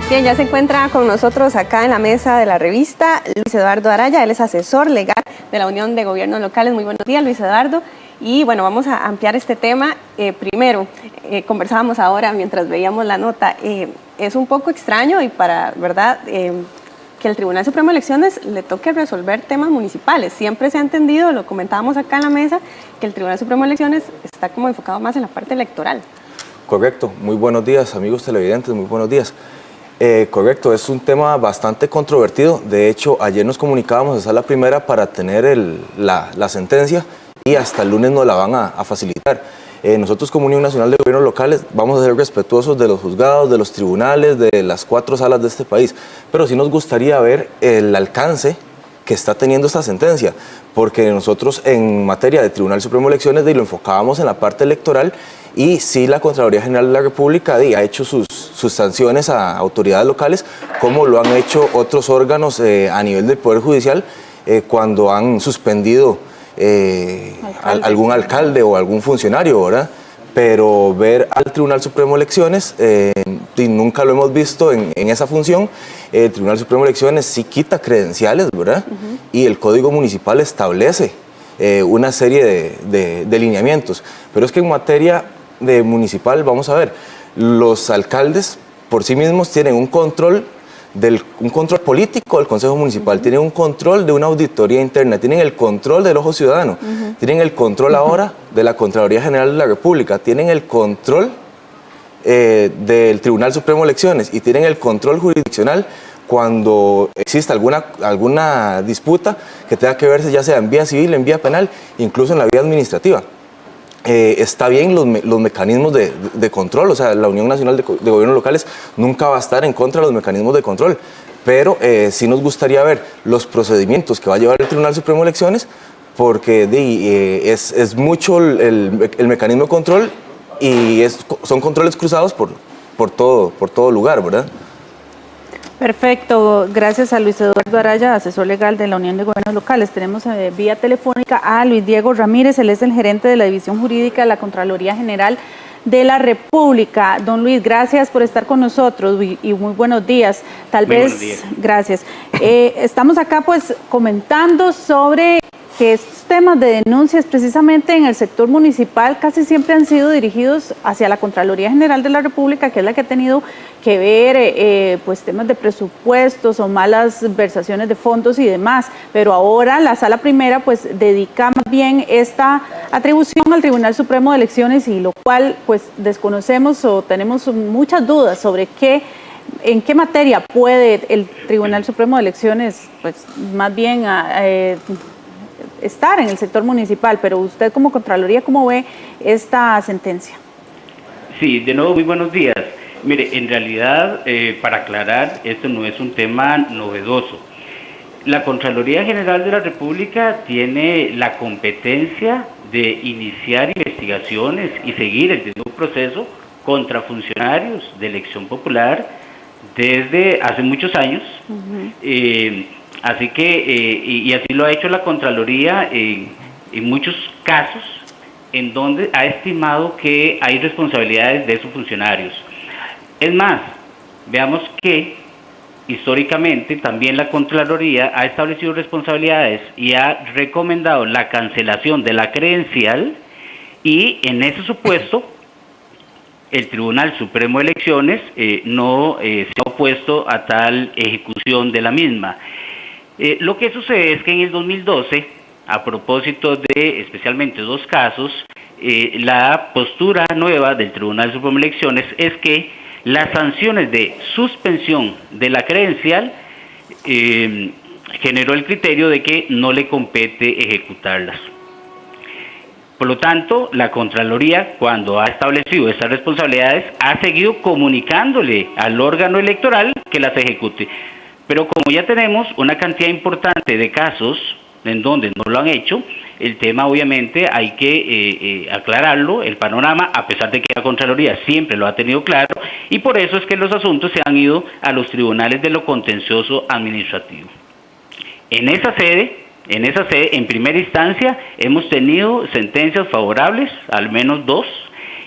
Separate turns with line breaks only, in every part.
Bien, ya se encuentra con nosotros acá en la mesa de la revista Luis Eduardo Araya. Él es asesor legal de la Unión de Gobiernos Locales. Muy buenos días, Luis Eduardo. Y bueno, vamos a ampliar este tema. Primero, conversábamos ahora mientras veíamos la nota. Es un poco extraño y ¿verdad? Que el Tribunal Supremo de Elecciones le toque resolver temas municipales. Siempre se ha entendido, lo comentábamos acá en la mesa, que el Tribunal Supremo de Elecciones está como enfocado más en la parte electoral.
Correcto. Muy buenos días, amigos televidentes, muy buenos días. Correcto, es un tema bastante controvertido. De hecho, ayer nos comunicábamos a Sala Primera para tener la sentencia y hasta el lunes nos la van a facilitar. Nosotros como Unión Nacional de Gobiernos Locales vamos a ser respetuosos de los juzgados, de los tribunales, de las 4 salas de este país, pero sí nos gustaría ver el alcance que está teniendo esta sentencia, porque nosotros en materia de Tribunal Supremo de Elecciones lo enfocábamos en la parte electoral y sí la Contraloría General de la República ha hecho sus sanciones a autoridades locales, como lo han hecho otros órganos a nivel del Poder Judicial cuando han suspendido algún alcalde o algún funcionario, ¿verdad? Pero ver al Tribunal Supremo de Elecciones, y nunca lo hemos visto en esa función. El Tribunal Supremo de Elecciones sí quita credenciales, ¿verdad? Y el Código Municipal establece una serie de lineamientos. Pero es que en materia de municipal, vamos a ver, los alcaldes por sí mismos tienen un control político del Consejo Municipal, tienen un control de una auditoría interna, tienen el control del ojo ciudadano, tienen el control ahora de la Contraloría General de la República, tienen el control del Tribunal Supremo de Elecciones y tienen el control jurisdiccional cuando existe alguna disputa que tenga que verse ya sea en vía civil, en vía penal, incluso en la vía administrativa. Está bien los mecanismos de control, o sea, la Unión Nacional de Gobiernos Locales nunca va a estar en contra de los mecanismos de control, pero sí nos gustaría ver los procedimientos que va a llevar el Tribunal Supremo de Elecciones, porque es mucho el mecanismo de control y son controles cruzados por todo lugar, ¿verdad?
Perfecto, gracias a Luis Eduardo Araya, asesor legal de la Unión de Gobiernos Locales. Tenemos vía telefónica a Luis Diego Ramírez, él es el gerente de la División Jurídica de la Contraloría General de la República. Don Luis, gracias por estar con nosotros y muy buenos días.
Buenos días.
Gracias. Estamos acá pues comentando sobre que estos temas de denuncias precisamente en el sector municipal casi siempre han sido dirigidos hacia la Contraloría General de la República, que es la que ha tenido que ver pues temas de presupuestos o malas versaciones de fondos y demás, pero ahora la Sala Primera pues dedica más bien esta atribución al Tribunal Supremo de Elecciones, y lo cual pues desconocemos o tenemos muchas dudas sobre en qué materia puede el Tribunal Supremo de Elecciones pues más bien estar en el sector municipal. Pero usted como Contraloría, ¿cómo ve esta sentencia?
Sí, de nuevo, muy buenos días. Mire, en realidad, para aclarar, esto no es un tema novedoso. La Contraloría General de la República tiene la competencia de iniciar investigaciones y seguir el debido proceso contra funcionarios de elección popular desde hace muchos años. Así que, y así lo ha hecho la Contraloría en muchos casos en donde ha estimado que hay responsabilidades de esos funcionarios. Es más, veamos que históricamente también la Contraloría ha establecido responsabilidades y ha recomendado la cancelación de la credencial, y en ese supuesto el Tribunal Supremo de Elecciones no se ha opuesto a tal ejecución de la misma. Lo que sucede es que en el 2012, a propósito de especialmente 2 casos, la postura nueva del Tribunal Supremo de Elecciones es que las sanciones de suspensión de la credencial generó el criterio de que no le compete ejecutarlas. Por lo tanto, la Contraloría, cuando ha establecido estas responsabilidades, ha seguido comunicándole al órgano electoral que las ejecute. Pero como ya tenemos una cantidad importante de casos en donde no lo han hecho, el tema obviamente hay que aclararlo, el panorama, a pesar de que la Contraloría siempre lo ha tenido claro, y por eso es que los asuntos se han ido a los tribunales de lo contencioso administrativo. En esa sede, en primera instancia, hemos tenido sentencias favorables, al menos 2,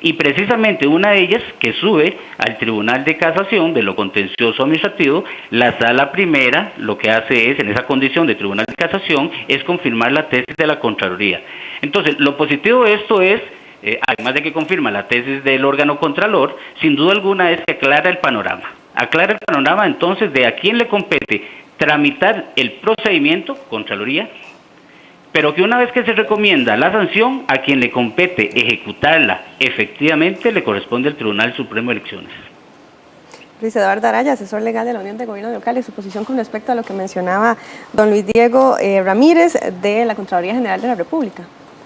Y precisamente una de ellas que sube al Tribunal de Casación de lo contencioso administrativo, la Sala Primera lo que hace es, en esa condición de Tribunal de Casación, es confirmar la tesis de la Contraloría. Entonces, lo positivo de esto es, además de que confirma la tesis del órgano contralor, sin duda alguna es que aclara el panorama. Aclara el panorama entonces de a quién le compete tramitar el procedimiento, Contraloría, pero que una vez que se recomienda la sanción, a quien le compete ejecutarla efectivamente le corresponde al Tribunal Supremo de Elecciones.
Luis Eduardo Araya, asesor legal de la Unión de Gobiernos Locales, su posición con respecto a lo que mencionaba don Luis Diego Ramírez de la Contraloría General de la República.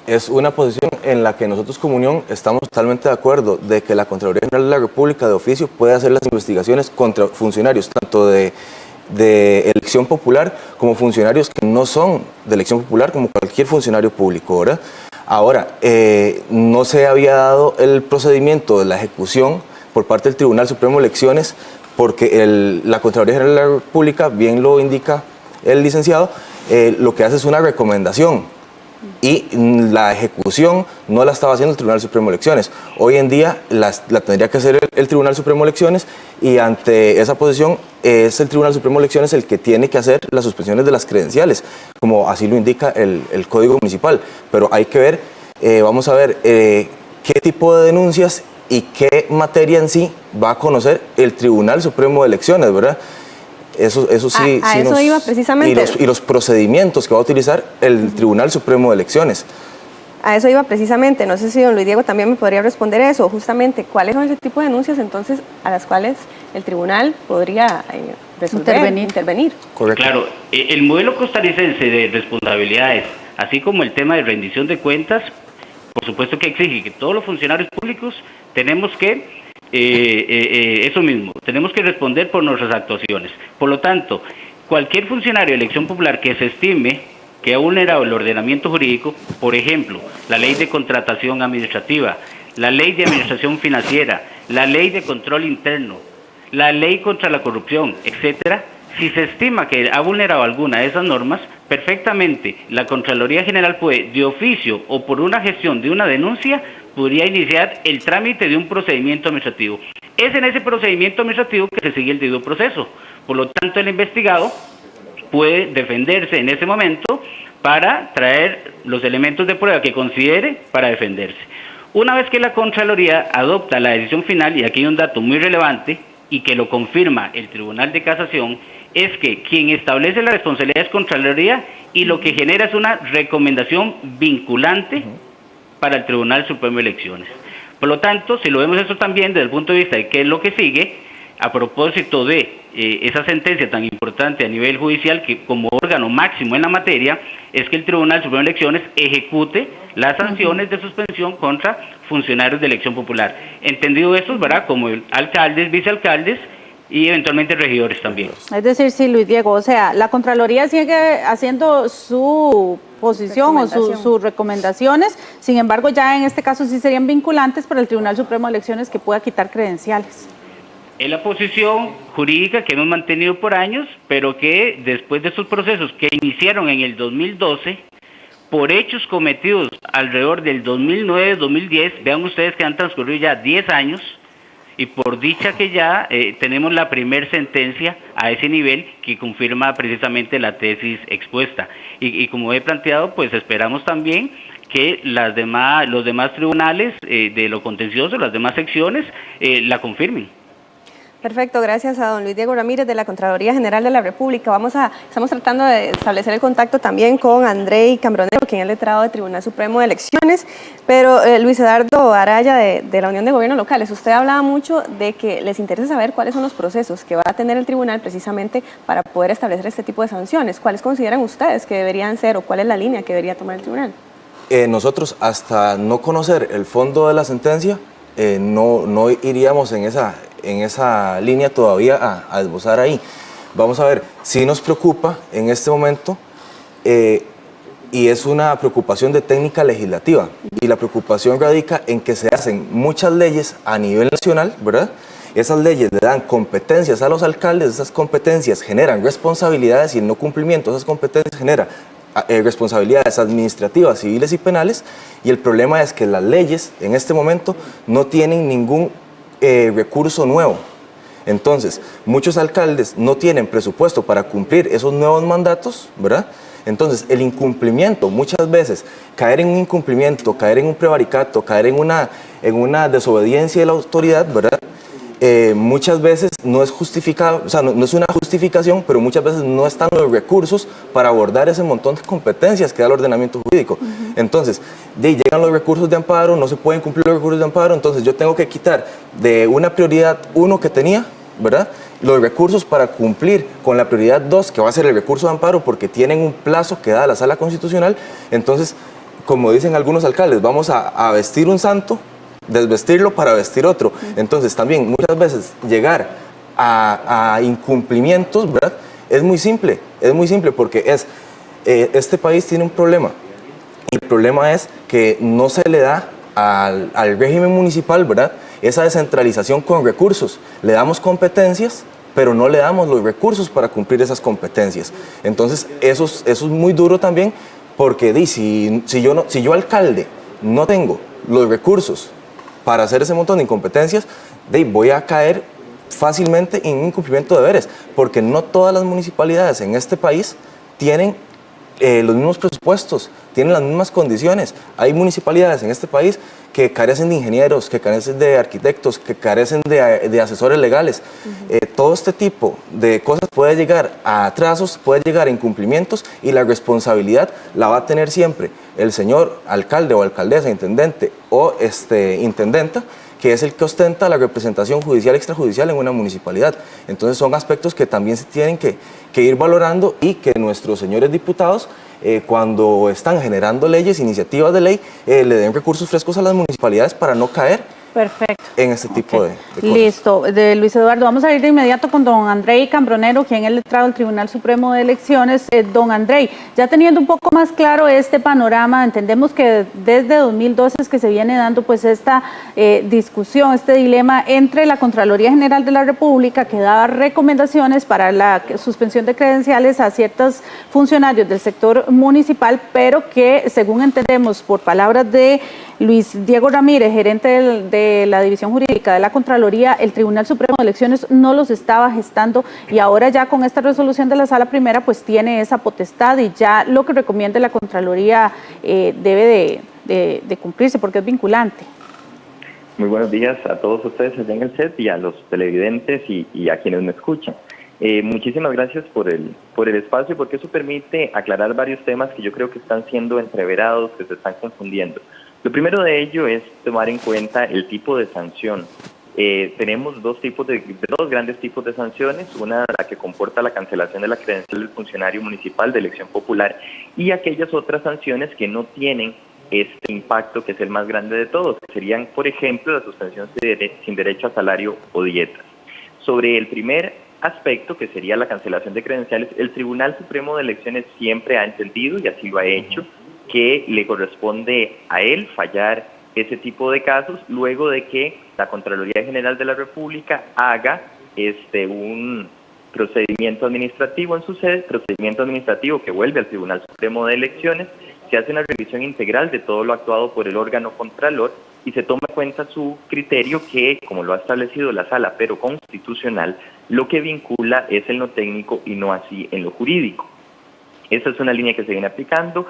Es una posición en la que nosotros como Unión estamos totalmente de acuerdo de que la Contraloría General de la República de oficio puede hacer las investigaciones contra funcionarios, tanto de elección popular como funcionarios que no son de elección popular, como cualquier funcionario público, ¿verdad? Ahora, no se había dado el procedimiento de la ejecución por parte del Tribunal Supremo de Elecciones porque la Contraloría General de la República, bien lo indica el licenciado, lo que hace es una recomendación y la ejecución no la estaba haciendo el Tribunal Supremo de Elecciones. Hoy en día la tendría que hacer el Tribunal Supremo de Elecciones y ante esa posición es el Tribunal Supremo de Elecciones el que tiene que hacer las suspensiones de las credenciales, como así lo indica el Código Municipal. Pero hay que ver, vamos a ver qué tipo de denuncias y qué materia en sí va a conocer el Tribunal Supremo de Elecciones, ¿verdad? Eso sí,
a
sí
eso iba precisamente.
Y los procedimientos que va a utilizar el Tribunal Supremo de Elecciones.
A eso iba precisamente, no sé si don Luis Diego también me podría responder eso, justamente, ¿cuáles son ese tipo de denuncias entonces a las cuales el tribunal podría resolver, intervenir?
Correcto.
Claro, el modelo costarricense de responsabilidades, así como el tema de rendición de cuentas, por supuesto que exige que todos los funcionarios públicos tenemos que eso mismo, tenemos que responder por nuestras actuaciones. Por lo tanto, cualquier funcionario de elección popular que se estime que ha vulnerado el ordenamiento jurídico, por ejemplo, la ley de contratación administrativa, la ley de administración financiera, la ley de control interno, la ley contra la corrupción, etcétera, si se estima que ha vulnerado alguna de esas normas, perfectamente la Contraloría General puede, de oficio o por una gestión de una denuncia, podría iniciar el trámite de un procedimiento administrativo. Es en ese procedimiento administrativo que se sigue el debido proceso. Por lo tanto, el investigado puede defenderse en ese momento para traer los elementos de prueba que considere para defenderse. Una vez que la Contraloría adopta la decisión final, y aquí hay un dato muy relevante y que lo confirma el Tribunal de Casación, es que quien establece la responsabilidad es Contraloría y lo que genera es una recomendación vinculante para el Tribunal Supremo de Elecciones. Por lo tanto, si lo vemos eso también desde el punto de vista de qué es lo que sigue, a propósito de esa sentencia tan importante a nivel judicial que como órgano máximo en la materia, es que el Tribunal Supremo de Elecciones ejecute las sanciones de suspensión contra funcionarios de elección popular. Entendido esto, ¿verdad? Como alcaldes, vicealcaldes y eventualmente regidores también.
Es decir, sí, Luis Diego, o sea, la Contraloría sigue haciendo su posición o sus recomendaciones, sin embargo, ya en este caso sí serían vinculantes para el Tribunal Supremo de Elecciones que pueda quitar credenciales.
Es la posición jurídica que hemos mantenido por años, pero que después de estos procesos que iniciaron en el 2012, por hechos cometidos alrededor del 2009-2010, vean ustedes que han transcurrido ya 10 años, y por dicha que ya tenemos la primer sentencia a ese nivel que confirma precisamente la tesis expuesta. Y como he planteado, pues esperamos también que los demás tribunales de lo contencioso, las demás secciones, la confirmen.
Perfecto, gracias a don Luis Diego Ramírez de la Contraloría General de la República. Estamos tratando de establecer el contacto también con Andrei Cambronero, quien es letrado del Tribunal Supremo de Elecciones, pero Luis Eduardo Araya de la Unión de Gobiernos Locales, usted hablaba mucho de que les interesa saber cuáles son los procesos que va a tener el tribunal precisamente para poder establecer este tipo de sanciones. ¿Cuáles consideran ustedes que deberían ser o cuál es la línea que debería tomar el tribunal?
Nosotros, hasta no conocer el fondo de la sentencia, no iríamos en esa línea todavía a esbozar ahí. Vamos a ver, sí nos preocupa en este momento y es una preocupación de técnica legislativa y la preocupación radica en que se hacen muchas leyes a nivel nacional, ¿verdad? Esas leyes le dan competencias a los alcaldes, esas competencias generan responsabilidades y el no cumplimiento de esas competencias genera responsabilidades administrativas, civiles y penales, y el problema es que las leyes en este momento no tienen ningún recurso nuevo. Entonces, muchos alcaldes no tienen presupuesto para cumplir esos nuevos mandatos, ¿verdad? Entonces, el incumplimiento, muchas veces, caer en un incumplimiento, caer en un prevaricato, caer en una desobediencia de la autoridad, ¿verdad? Muchas veces no es justificado, o sea, no es una justificación, pero muchas veces no están los recursos para abordar ese montón de competencias que da el ordenamiento jurídico. Entonces, llegan los recursos de amparo, no se pueden cumplir los recursos de amparo, entonces yo tengo que quitar de una prioridad 1 que tenía, ¿verdad?, los recursos para cumplir con la prioridad 2, que va a ser el recurso de amparo, porque tienen un plazo que da la Sala Constitucional. Entonces, como dicen algunos alcaldes, vamos a vestir un santo, desvestirlo para vestir otro. Entonces también muchas veces llegar a incumplimientos, ¿verdad?, es muy simple porque este país tiene un problema, y el problema es que no se le da al régimen municipal, ¿verdad?, esa descentralización con recursos. Le damos competencias, pero no le damos los recursos para cumplir esas competencias. Entonces eso es muy duro también, porque si yo alcalde no tengo los recursos para hacer ese montón de incompetencias, voy a caer fácilmente en incumplimiento de deberes, porque no todas las municipalidades en este país tienen los mismos presupuestos, tienen las mismas condiciones. Hay municipalidades en este país que carecen de ingenieros, que carecen de arquitectos, que carecen de asesores legales. Todo este tipo de cosas puede llegar a atrasos, puede llegar a incumplimientos, y la responsabilidad la va a tener siempre el señor alcalde o alcaldesa, intendente o intendenta, que es el que ostenta la representación judicial extrajudicial en una municipalidad. Entonces son aspectos que también se tienen que ir valorando, y que nuestros señores diputados, cuando están generando leyes, iniciativas de ley, le den recursos frescos a las municipalidades para no caer en este tipo de cosas.
Listo. Luis Eduardo, vamos a ir de inmediato con don Andrei Cambronero, quien es el letrado del Tribunal Supremo de Elecciones. Don Andrei, ya teniendo un poco más claro este panorama, entendemos que desde 2012 es que se viene dando pues esta discusión, este dilema entre la Contraloría General de la República, que daba recomendaciones para la suspensión de credenciales a ciertos funcionarios del sector municipal, pero que, según entendemos por palabras de Luis Diego Ramírez, gerente de la División Jurídica de la Contraloría, el Tribunal Supremo de Elecciones no los estaba gestando, y ahora ya con esta resolución de la Sala Primera pues tiene esa potestad, y ya lo que recomiende la Contraloría debe de cumplirse porque es vinculante.
Muy buenos días a todos ustedes allá en el set, y a los televidentes y a quienes me escuchan. Muchísimas gracias por el espacio, porque eso permite aclarar varios temas que yo creo que están siendo entreverados, que se están confundiendo. Lo primero de ello es tomar en cuenta el tipo de sanción. Tenemos dos grandes tipos de sanciones: una, la que comporta la cancelación de la credencial del funcionario municipal de elección popular, y aquellas otras sanciones que no tienen este impacto, que es el más grande de todos, que serían, por ejemplo, la suspensión sin derecho a salario o dietas. Sobre el primer aspecto, que sería la cancelación de credenciales, el Tribunal Supremo de Elecciones siempre ha entendido, y así lo ha hecho, que le corresponde a él fallar ese tipo de casos luego de que la Contraloría General de la República haga un procedimiento administrativo en su sede, procedimiento administrativo que vuelve al Tribunal Supremo de Elecciones. Se hace una revisión integral de todo lo actuado por el órgano contralor, y se toma en cuenta su criterio, que, como lo ha establecido la Sala, pero constitucional, lo que vincula es en lo técnico y no así en lo jurídico. Esta es una línea que se viene aplicando.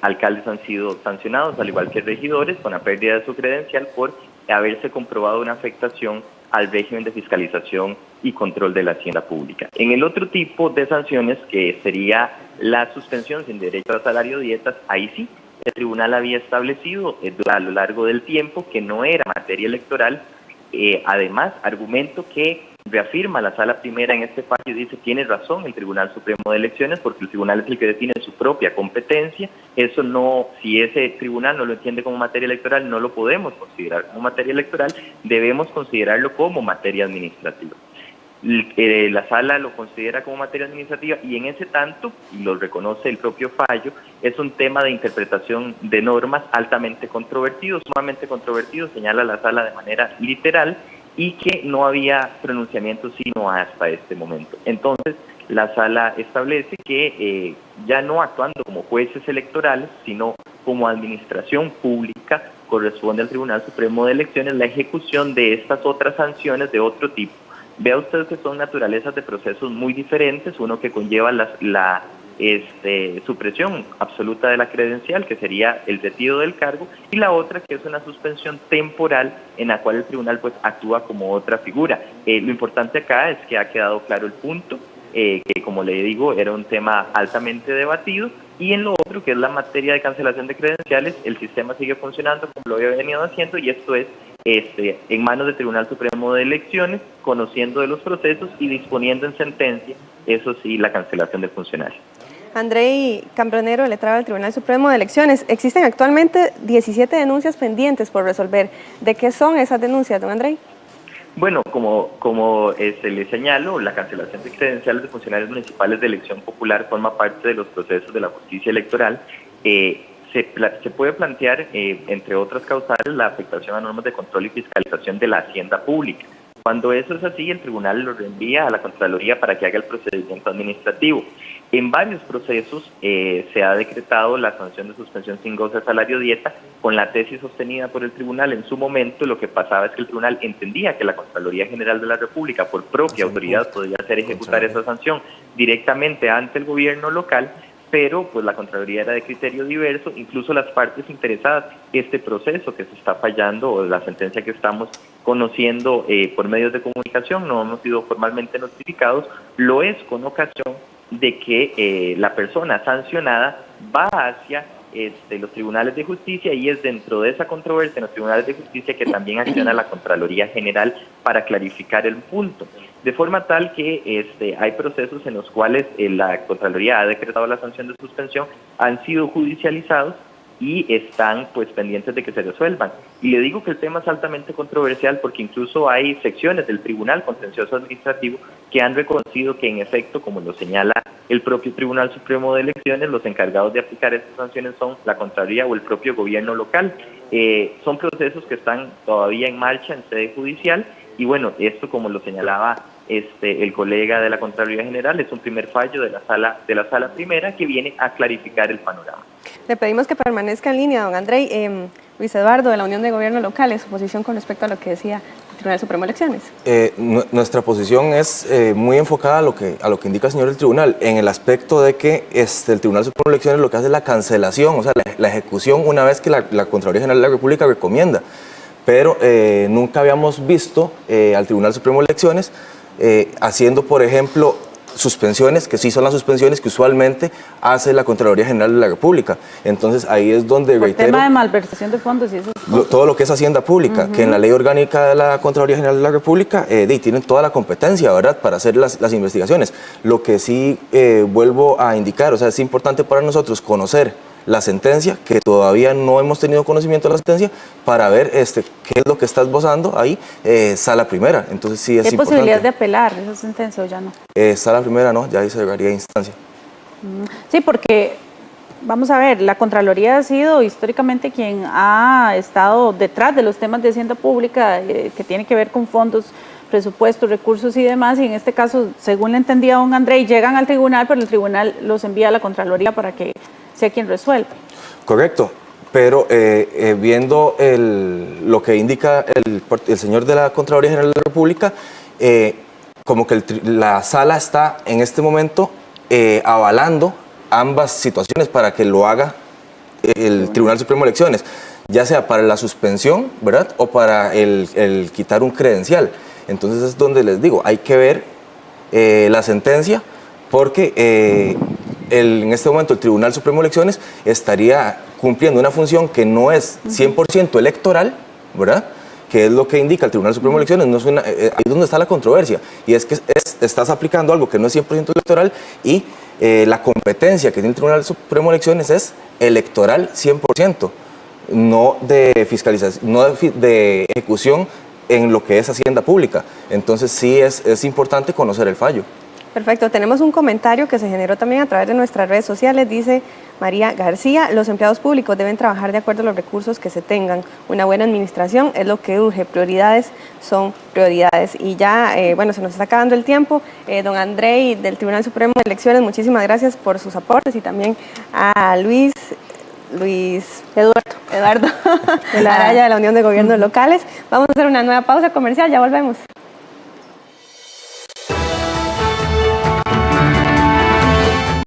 Alcaldes han sido sancionados, al igual que regidores, con la pérdida de su credencial por haberse comprobado una afectación al régimen de fiscalización y control de la hacienda pública. En el otro tipo de sanciones, que sería la suspensión sin derecho a salario o dietas, ahí sí, el tribunal había establecido a lo largo del tiempo que no era materia electoral. Además, argumento que reafirma la Sala Primera en este fallo, y dice: tiene razón el Tribunal Supremo de Elecciones, porque el tribunal es el que define su propia competencia. Eso no, si ese tribunal no lo entiende como materia electoral, no lo podemos considerar como materia electoral, debemos considerarlo como materia administrativa. La Sala lo considera como materia administrativa, y en ese tanto, y lo reconoce el propio fallo, es un tema de interpretación de normas altamente controvertido, sumamente controvertido, señala la Sala de manera literal, y que no había pronunciamiento sino hasta este momento. Entonces, la sala establece que ya no actuando como jueces electorales, sino como administración pública, corresponde al Tribunal Supremo de Elecciones la ejecución de estas otras sanciones de otro tipo. Vea usted que son naturalezas de procesos muy diferentes, uno que conlleva la supresión absoluta de la credencial, que sería el retiro del cargo, y la otra que es una suspensión temporal en la cual el tribunal pues actúa como otra figura. Lo importante acá es que ha quedado claro el punto, que como le digo era un tema altamente debatido, y en lo otro que es la materia de cancelación de credenciales, el sistema sigue funcionando como lo había venido haciendo, y esto es en manos del Tribunal Supremo de Elecciones, conociendo de los procesos y disponiendo en sentencia, eso sí, la cancelación del funcionario.
Andrei Cambronero, letrado del Tribunal Supremo de Elecciones. Existen actualmente 17 denuncias pendientes por resolver. ¿De qué son esas denuncias, don Andrei?
Bueno, como le señalo, la cancelación de credenciales de funcionarios municipales de elección popular forma parte de los procesos de la justicia electoral. Se puede plantear, entre otras causales, la afectación a normas de control y fiscalización de la hacienda pública. Cuando eso es así, el tribunal lo reenvía a la Contraloría para que haga el procedimiento administrativo. En varios procesos se ha decretado la sanción de suspensión sin goce de salario dieta con la tesis sostenida por el tribunal. En su momento lo que pasaba es que el tribunal entendía que la Contraloría General de la República por propia autoridad podía hacer ejecutar esa sanción directamente ante el gobierno local, pero pues la Contraloría era de criterio diverso, incluso las partes interesadas. Este proceso que se está fallando o la sentencia que estamos conociendo por medios de comunicación, no hemos sido formalmente notificados, lo es con ocasión de que la persona sancionada va hacia los tribunales de justicia, y es dentro de esa controversia en los tribunales de justicia que también acciona la Contraloría General para clarificar el punto. De forma tal que hay procesos en los cuales la Contraloría ha decretado la sanción de suspensión, han sido judicializados y están pues pendientes de que se resuelvan. Y le digo que el tema es altamente controversial porque incluso hay secciones del Tribunal Contencioso Administrativo que han reconocido que en efecto, como lo señala el propio Tribunal Supremo de Elecciones, los encargados de aplicar estas sanciones son la Contraloría o el propio gobierno local. Son procesos que están todavía en marcha en sede judicial, y bueno, esto, como lo señalaba el colega de la Contraloría General, es un primer fallo de la sala primera que viene a clarificar el panorama.
Le pedimos que permanezca en línea, don Andrei. Luis Eduardo, de la Unión de Gobierno Locales, su posición con respecto a lo que decía el Tribunal Supremo de Elecciones.
Nuestra posición es muy enfocada a lo que indica el señor del tribunal, en el aspecto de que el Tribunal Supremo de Elecciones lo que hace es la cancelación, o sea, la ejecución una vez que la Contraloría General de la República recomienda. Pero nunca habíamos visto al Tribunal Supremo de Elecciones haciendo, por ejemplo, suspensiones, que sí son las suspensiones que usualmente hace la Contraloría General de la República. Entonces ahí es donde
por
reitero...
tema de malversación de fondos y eso.
Todo lo que es Hacienda Pública, que en la Ley Orgánica de la Contraloría General de la República tienen toda la competencia, ¿verdad?, para hacer las investigaciones. Lo que sí vuelvo a indicar, o sea, es importante para nosotros conocer la sentencia, que todavía no hemos tenido conocimiento de la sentencia, para ver qué es lo que está esbozando ahí sala primera. Entonces sí es importante.
¿Hay posibilidad de apelar esa sentencia o ya no?
Sala primera no, ya ahí se llegaría a instancia.
Sí, porque vamos a ver, la Contraloría ha sido históricamente quien ha estado detrás de los temas de hacienda pública que tiene que ver con fondos, presupuestos, recursos y demás, y en este caso, según le entendía don Andrei, llegan al tribunal, pero el tribunal los envía a la Contraloría para que sea quien resuelva. Correcto,
pero viendo lo que indica el señor de la Contraloría General de la República, como que la sala está en este momento avalando ambas situaciones para que lo haga el Tribunal Supremo de Elecciones, ya sea para la suspensión, ¿verdad?, o para el quitar un credencial. Entonces es donde les digo, hay que ver la sentencia, porque en este momento el Tribunal Supremo de Elecciones estaría cumpliendo una función que no es 100% electoral, ¿verdad?, que es lo que indica el Tribunal Supremo de Elecciones. No es ahí es donde está la controversia, y es que estás aplicando algo que no es 100% electoral, y la competencia que tiene el Tribunal Supremo de Elecciones es electoral 100%, no de fiscalización, no de ejecución en lo que es Hacienda Pública. Entonces sí es importante conocer el fallo.
Perfecto, tenemos un comentario que se generó también a través de nuestras redes sociales, dice María García, los empleados públicos deben trabajar de acuerdo a los recursos que se tengan, una buena administración es lo que urge, prioridades son prioridades. Y ya, bueno, se nos está acabando el tiempo, don Andrei del Tribunal Supremo de Elecciones, muchísimas gracias por sus aportes y también a Eduardo Araya de la Unión de Gobiernos Locales. Vamos a hacer una nueva pausa comercial, ya volvemos.